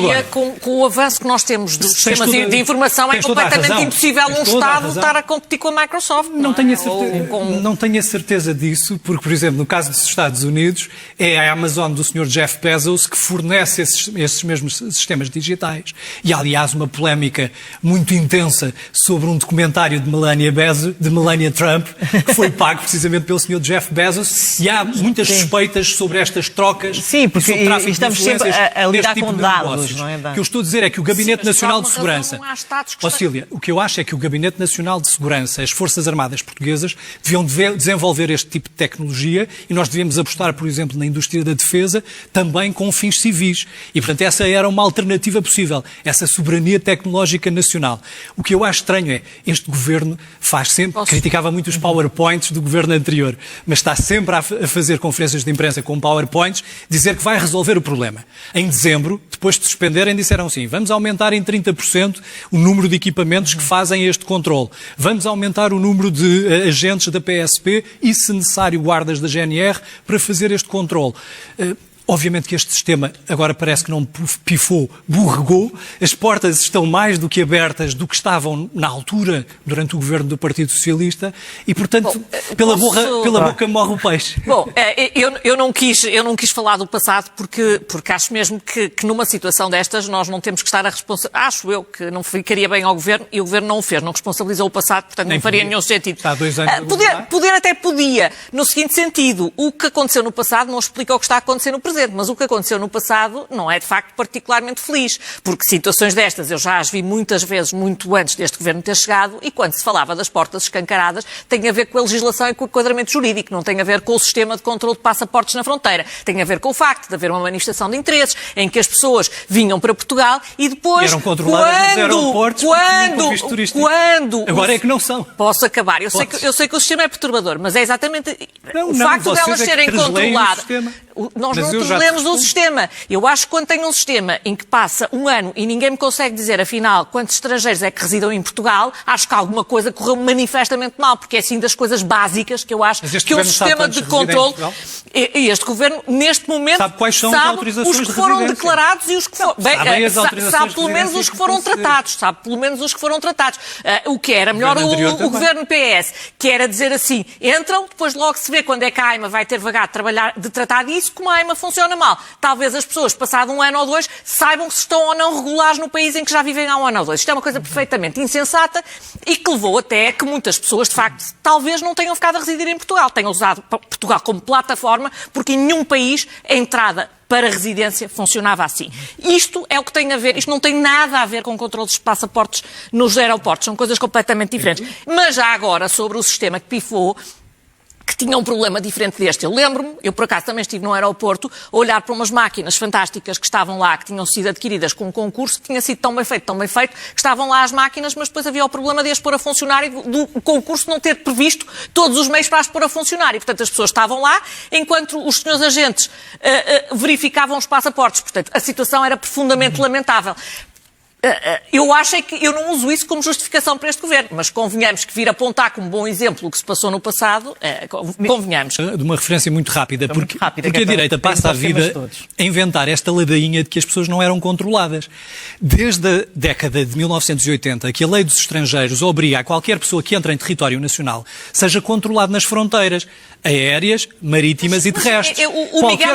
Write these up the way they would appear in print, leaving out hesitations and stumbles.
Agora, com o avanço que nós temos dos sistemas de informação, é completamente impossível um Estado estar a competir com a Microsoft. Não tenho a certeza disso, porque, por exemplo, no caso dos Estados Unidos, é a Amazon do Sr. Jeff Bezos que fornece esses mesmos sistemas digitais. E, aliás, uma polémica muito intensa sobre um documentário de Melania Trump, que foi pago precisamente pelo Sr. Jeff Bezos, e há muitas suspeitas sobre estas trocas. Sim, porque estamos sempre a lidar tipo com dados, não é? O que eu estou a dizer é que o Gabinete Nacional de Segurança... Cília, o que eu acho é que o Gabinete Nacional de Segurança, as Forças Armadas Portuguesas, deviam desenvolver este tipo de tecnologia e nós devíamos apostar, por exemplo, na indústria da defesa, também com fins civis. E, portanto, essa era uma alternativa possível, essa soberania tecnológica nacional. O que eu acho estranho é, este governo faz sempre, criticava muito os PowerPoints do governo anterior, mas está sempre a fazer conferências de imprensa com PowerPoints, dizer que vai resolver o problema. Em dezembro, depois de suspenderem, disseram assim, vamos aumentar em 30% o número de equipamentos que fazem este controle. Vamos aumentar o número de agentes da PSP e, se necessário, guardas da GNR para fazer este controle. Obviamente que este sistema agora parece que não pifou, borregou. As portas estão mais do que abertas do que estavam na altura, durante o governo do Partido Socialista, e, portanto, pela boca morre o peixe. Bom, eu não quis falar do passado porque acho mesmo que numa situação destas nós não temos que estar a responsabilizar. Acho eu que não ficaria bem ao governo e o governo não o fez, não responsabilizou o passado, portanto nem não faria nenhum sentido. Está há 2 anos poder até podia, no seguinte sentido, o que aconteceu no passado não explica o que está a acontecer no presente. Mas o que aconteceu no passado não é, de facto, particularmente feliz, porque situações destas eu já as vi muitas vezes, muito antes deste governo ter chegado, e quando se falava das portas escancaradas, tem a ver com a legislação e com o enquadramento jurídico, não tem a ver com o sistema de controle de passaportes na fronteira, tem a ver com o facto de haver uma manifestação de interesses, em que as pessoas vinham para Portugal e depois, eram controladas nos aeroportos quando... Agora é que não são. Posso acabar. Eu sei que o sistema é perturbador, mas é exatamente o facto de elas serem controladas. Nós não lemos o sistema. Eu acho que quando tem um sistema em que passa um ano e ninguém me consegue dizer, afinal, quantos estrangeiros é que residam em Portugal, acho que alguma coisa correu manifestamente mal, porque é assim das coisas básicas que eu acho que um sistema de controle... E este governo, neste momento, sabe quais são as autorizações os que foram declarados e os que foram... Sabe pelo menos os que foram tratados. Sabe pelo menos os que foram tratados. O que era melhor o governo PS, que era dizer assim, entram, depois logo se vê quando é que a AIMA vai ter vagar de tratar disso, como a AIMA funciona mal. Talvez as pessoas, passado um ano ou dois, saibam se estão ou não regulares no país em que já vivem há um ano ou dois. Isto é uma coisa perfeitamente insensata e que levou até a que muitas pessoas, de facto, talvez não tenham ficado a residir em Portugal. Tenham usado Portugal como plataforma, porque em nenhum país a entrada para a residência funcionava assim. Isto é o que tem a ver, isto não tem nada a ver com controles de passaportes nos aeroportos, são coisas completamente diferentes. Mas já agora, sobre o sistema que pifou, que tinha um problema diferente deste. Eu lembro-me, eu por acaso também estive no aeroporto, a olhar para umas máquinas fantásticas que estavam lá, que tinham sido adquiridas com um concurso, que tinha sido tão bem feito, que estavam lá as máquinas, mas depois havia o problema de as pôr a funcionar e do concurso não ter previsto todos os meios para as pôr a funcionar. E, portanto, as pessoas estavam lá, enquanto os senhores agentes verificavam os passaportes. Portanto, a situação era profundamente lamentável. Eu acho é que eu não uso isso como justificação para este governo, mas convenhamos que vir apontar como bom exemplo o que se passou no passado, convenhamos. De uma referência muito rápida, porque a direita passa a vida a inventar esta ladainha de que as pessoas não eram controladas. Desde a década de 1980, que a lei dos estrangeiros obriga a qualquer pessoa que entra em território nacional seja controlado nas fronteiras aéreas, marítimas e terrestres. Qualquer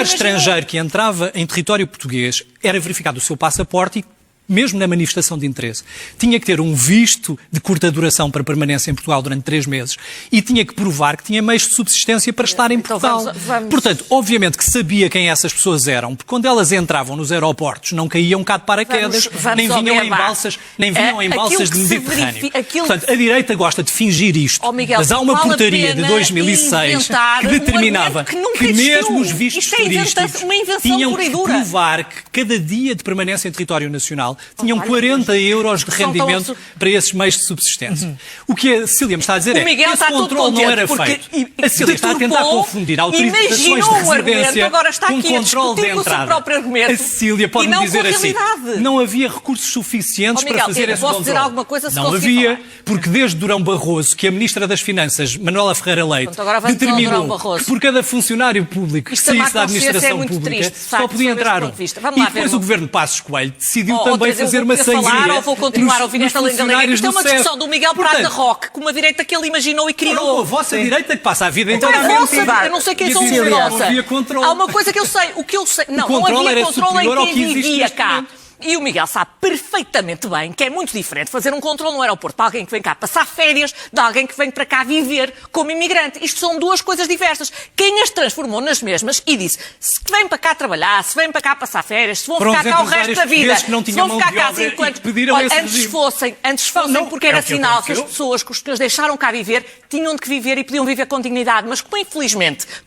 estrangeiro que entrava em território português era verificado o seu passaporte e, mesmo na manifestação de interesse, tinha que ter um visto de curta duração para permanência em Portugal durante 3 meses e tinha que provar que tinha meios de subsistência para estar em Portugal. Portanto, obviamente que sabia quem essas pessoas eram, porque quando elas entravam nos aeroportos não caíam cá de paraquedas, nem vinham em balsas, de Mediterrâneo. Portanto, a direita gosta de fingir isto, mas há uma portaria de 2006 que determinava que mesmo os vistos turísticos tinham que provar que cada dia de permanência em território nacional Portugal tinham 40 euros de rendimento para esses meios de subsistência. O que a Cecília me está a dizer é que esse controle não era feito. A Cecília está a tentar confundir autorizações de residência com controle de entrada. A Cecília pode-me dizer assim, não havia recursos suficientes para fazer esse controle. Não havia, porque desde Durão Barroso, que a Ministra das Finanças, Manuela Ferreira Leite, determinou que por cada funcionário público que saísse da administração pública só podia entrar um. E depois o Governo Passos Coelho decidiu também fazer uma sangria ou vou continuar a ouvir esta lenga-lenga. Isto é uma discussão do Miguel Prata Roque, com uma direita que ele imaginou e criou. A vossa direita que passa a vida então inteira a mentir. Eu não sei quem são os vossa. Há uma coisa que eu sei. O que eu sei... Não havia controle em quem vivia cá. E o Miguel sabe perfeitamente bem que é muito diferente fazer um controle no aeroporto para alguém que vem cá passar férias de alguém que vem para cá viver como imigrante. Isto são duas coisas diversas. Quem as transformou nas mesmas e disse, se vem para cá trabalhar, se vem para cá passar férias, se vão ficar cá o resto da vida, se vão ficar cá assim enquanto... Antes fossem porque era sinal que as pessoas que os senhores deixaram cá viver tinham de que viver e podiam viver com dignidade. Mas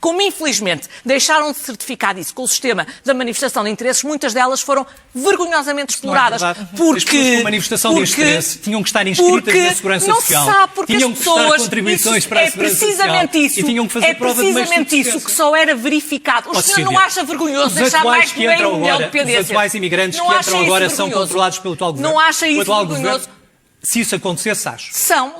como infelizmente deixaram de certificar isso com o sistema da manifestação de interesses, muitas delas foram vergonhosamente exploradas. Porque a manifestação de interesse tinham que estar inscritas na Segurança Social. Não se sabe porque tinham as pessoas... que prestar contribuições para a Segurança Social. E tinham que fazer prova de meios de subsistência. Isso que só era verificado. O senhor não acha vergonhoso deixar mais de meio milhão de dependências? Os atuais imigrantes que entram agora são controlados pelo atual governo. Não acha isso vergonhoso? Se isso acontecesse, acho. São,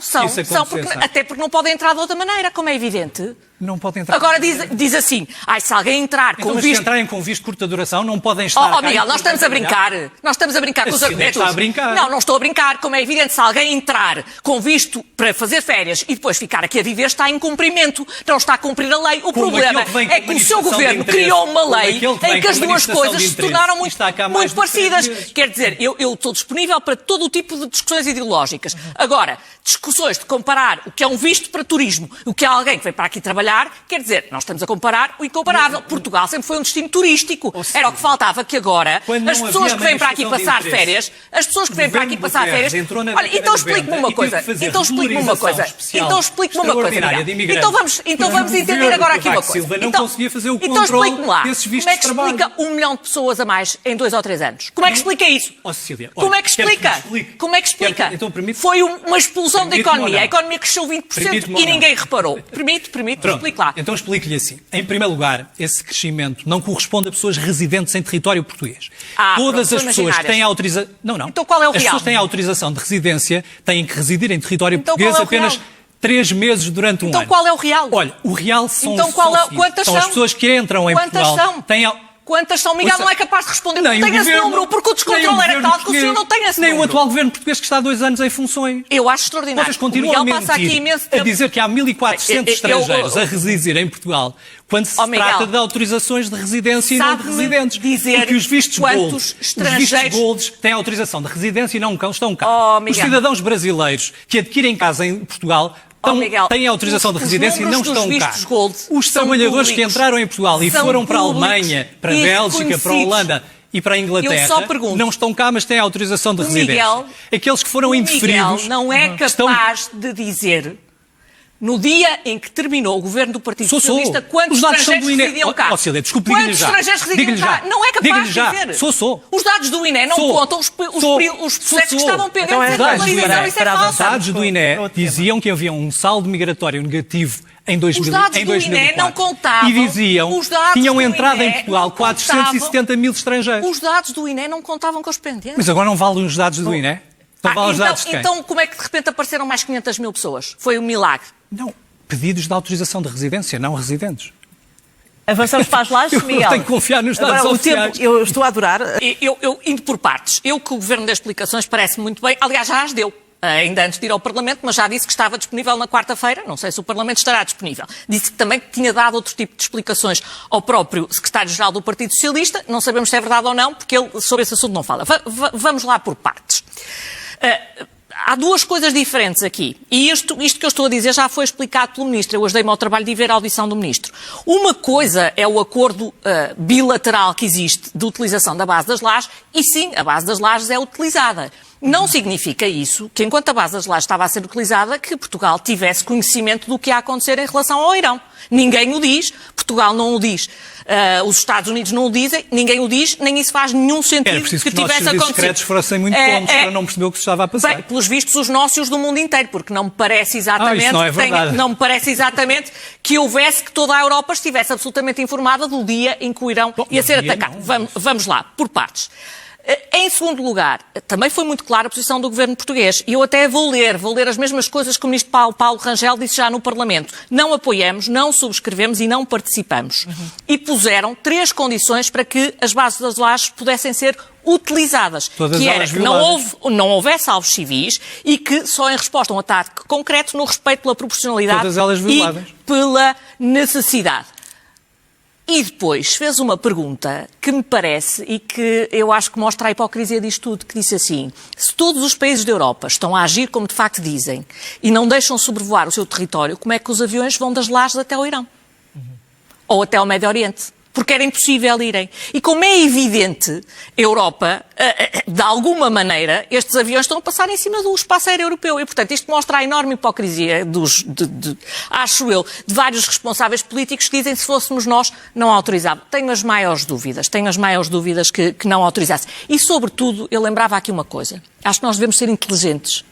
até porque não podem entrar de outra maneira, como é evidente. Não podem entrar. Agora diz assim, se alguém entrar com visto... se entrarem com visto de curta duração, não podem estar... Miguel, nós estamos a brincar. Nós estamos a brincar com os argumentos. Está a brincar. Não estou a brincar. Como é evidente, se alguém entrar com visto para fazer férias e depois ficar aqui a viver, está em cumprimento. Não está a cumprir a lei. O problema é que o seu governo criou uma lei em que as duas coisas se tornaram muito parecidas. Quer dizer, eu estou disponível para todo o tipo de discussões ideológicas. Agora, discussões de comparar o que é um visto para turismo, o que é alguém que vem para aqui trabalhar, quer dizer, nós estamos a comparar o incomparável. Portugal sempre foi um destino turístico. Era o que faltava que agora as pessoas que vêm para aqui passar férias, olha, então explique-me uma coisa. Então explique-me uma coisa. Então vamos entender agora aqui uma coisa. Então explique-me lá. Como é que explica 1 milhão de pessoas a mais em 2 ou 3 anos? Como é que explica isso? Como é que explica? Como é que explica? Foi uma explosão da economia. A economia cresceu 20% e ninguém reparou. Permite, explique lá. Então explique-lhe assim. Em primeiro lugar, esse crescimento não corresponde a pessoas residentes em território português. Todas as pessoas que têm autorização... Não. Então qual é o real? As pessoas que têm autorização de residência têm que residir em território português apenas 3 meses durante um ano. Então qual é o real? Olha, o real são... Então quantas são? As pessoas que entram em Portugal... Quantas são? Miguel não é capaz de responder. Não tem esse número, porque o descontrole era tal que o senhor não tem esse número. Nem o atual governo português que está há 2 anos em funções. Eu acho extraordinário. Vocês continuam a dizer que há 1.400 estrangeiros a residir em Portugal quando se trata de autorizações de residência e não de residentes. Porque os vistos gold têm autorização de residência e não estão cá. Os cidadãos brasileiros que adquirem casa em Portugal têm autorização de residência e não estão cá. Os trabalhadores que entraram em Portugal e foram para a Alemanha, para a Bélgica, para a Holanda e para a Inglaterra não estão cá, mas têm autorização de residência. Aqueles que foram indeferidos... Miguel não é capaz de dizer... No dia em que terminou o governo do Partido Socialista, quantos estrangeiros residiam cá? Quantos estrangeiros residiam cá? Não é capaz de dizer. Os dados do INE não contam os processos que estavam pendentes de regularização. Isso é falso. Os dados do INE diziam que havia um saldo migratório negativo em 2004. Os dados do INE não contavam. E diziam que tinham entrado em Portugal 470 mil estrangeiros. Os dados do INE não contavam com os pendentes. Mas agora não valem os dados do INE? Então como é que de repente apareceram mais 500 mil pessoas? Foi um milagre. Não, pedidos de autorização de residência, não residentes. Avançamos para as lajes, Miguel. Eu tenho que confiar nos dados oficiais. Eu estou a adorar. Eu indo por partes. Que o Governo dê explicações parece muito bem. Aliás, já as deu. Ainda antes de ir ao Parlamento, mas já disse que estava disponível na quarta-feira. Não sei se o Parlamento estará disponível. Disse que também tinha dado outro tipo de explicações ao próprio secretário-geral do Partido Socialista. Não sabemos se é verdade ou não, porque ele sobre esse assunto não fala. Vamos lá por partes. Há 2 coisas diferentes aqui. E isto que eu estou a dizer já foi explicado pelo Ministro. Eu hoje dei-me ao trabalho de ver a audição do Ministro. Uma coisa é o acordo bilateral que existe de utilização da base das lajes, e sim, a base das lajes é utilizada. Não significa isso que, enquanto a base das lajes estava a ser utilizada, que Portugal tivesse conhecimento do que ia acontecer em relação ao Irão. Ninguém o diz, Portugal não o diz, os Estados Unidos não o dizem, ninguém o diz, nem isso faz nenhum sentido Era preciso que tivesse os nossos serviços secretos fossem muito tontos para não perceber o que se estava a passar. Bem, pelos vistos, os nossos e os do mundo inteiro, porque não me parece exatamente, isso não é verdade. não me parece exatamente que houvesse que toda a Europa estivesse absolutamente informada do dia em que o Irão ia ser atacado. Vamos lá, por partes. Em segundo lugar, também foi muito clara a posição do governo português. E eu até vou ler as mesmas coisas que o ministro Paulo Rangel disse já no Parlamento. Não apoiamos, não subscrevemos e não participamos. E puseram 3 condições para que as bases das lajes pudessem ser utilizadas. Todas que era elas que violadas. não houvesse alvos civis e que só em resposta a um ataque concreto no respeito pela proporcionalidade Todas elas violadas. e pela necessidade. E depois fez uma pergunta que me parece e que eu acho que mostra a hipocrisia disto tudo, que disse assim: se todos os países da Europa estão a agir como de facto dizem e não deixam sobrevoar o seu território, como é que os aviões vão das lajes até ao Irão? Ou até ao Médio Oriente? Porque era impossível irem. E como é evidente, a Europa, de alguma maneira, estes aviões estão a passar em cima do espaço aéreo europeu. E, portanto, isto mostra a enorme hipocrisia acho eu, de vários responsáveis políticos que dizem que se fôssemos nós, não autorizava. Tenho as maiores dúvidas que não autorizasse. E, sobretudo, eu lembrava aqui uma coisa. Acho que nós devemos ser inteligentes.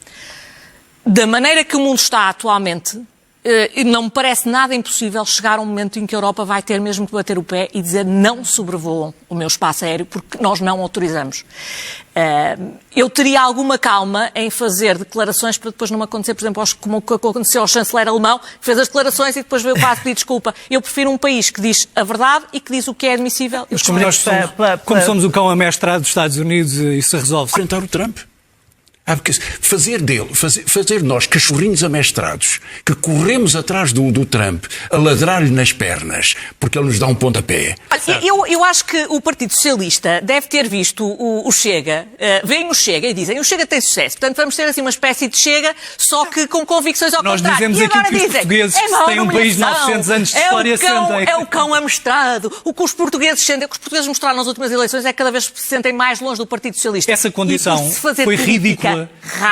Da maneira que o mundo está atualmente, não me parece nada impossível chegar a um momento em que a Europa vai ter mesmo que bater o pé e dizer não sobrevoam o meu espaço aéreo porque nós não autorizamos. Eu teria alguma calma em fazer declarações para depois não acontecer, por exemplo, como aconteceu ao chanceler alemão, que fez as declarações e depois veio quase pedir desculpa. Eu prefiro um país que diz a verdade e que diz o que é admissível. Mas como somos o cão amestrado dos Estados Unidos, isso se resolve. Enfrentar o Trump. Porque fazer nós cachorrinhos amestrados, que corremos atrás do Trump, a ladrar-lhe nas pernas, porque ele nos dá um pontapé. Eu acho que o Partido Socialista deve ter visto o Chega, veem o Chega e dizem o Chega tem sucesso, portanto vamos ter assim uma espécie de Chega, só que com convicções ao Nós contrário. dizemos aqui que os portugueses têm um país de 900 anos de história sentem. É o cão amestrado. O que os portugueses sentem, o que os portugueses mostraram nas últimas eleições é que cada vez se sentem mais longe do Partido Socialista. Essa condição foi ridícula.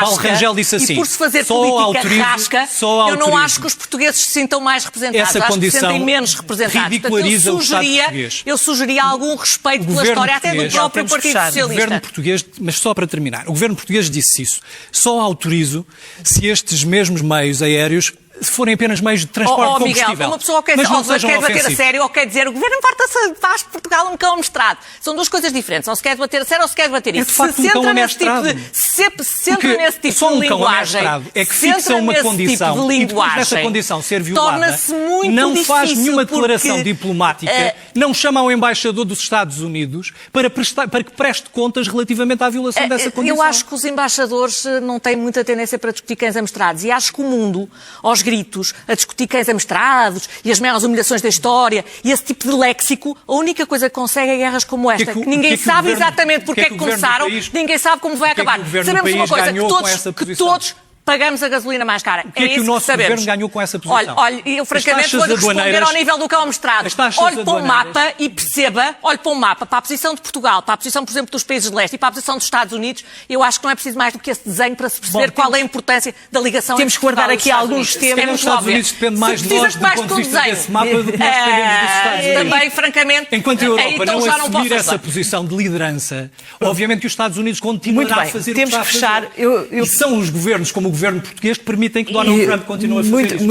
Paulo Rangel disse assim, e por se fazer só política rasca, eu não acho que os portugueses se sintam mais representados, essa acho que se condição sentem menos representados. ridiculariza o Estado português. Eu sugeria algum respeito pela história, até do próprio Partido Socialista. O governo português, mas só para terminar, o governo português disse isso. Só autorizo se estes mesmos meios aéreos forem apenas meios de transporte de combustível. Miguel, uma pessoa quer debater a sério ou quer dizer o governo importa-se, faz de Portugal um cão amestrado. São duas coisas diferentes. Ou se quer debater a sério ou se quer debater isso. É de facto um cão amestrado. Se entra nesse tipo de linguagem, é que fixa uma condição e depois dessa condição ser violada, não faz nenhuma declaração diplomática, não chama ao embaixador dos Estados Unidos para que preste contas relativamente à violação dessa condição. Eu acho que os embaixadores não têm muita tendência para discutir cães amestrados e acho que o mundo, aos gritos, a discutir cães amestrados e as maiores humilhações da história e esse tipo de léxico, a única coisa que consegue é guerras como esta, que ninguém sabe exatamente porque é que começaram, ninguém sabe como vai acabar. Sabemos uma coisa, que todos pagamos a gasolina mais cara. O que é que o nosso governo ganhou com essa posição? Olha, eu francamente vou responder ao nível do cão amestrado. Olhe para o mapa e perceba, olhe para o mapa, para a posição de Portugal, para a posição, por exemplo, dos países de leste e para a posição dos Estados Unidos, eu acho que não é preciso mais do que esse desenho para se perceber qual é a importância da ligação. Temos que guardar aqui alguns temas. Os Estados Unidos depende mais de nós do ponto de vista desse mapa do que nós dependemos dos Estados Unidos. Também, francamente, enquanto a Europa não assumir essa posição de liderança, obviamente que os Estados Unidos continuará a fazer o que está a fazer. E são os governos, como o governo português, que permitem que Donald Trump continue a fazer isto.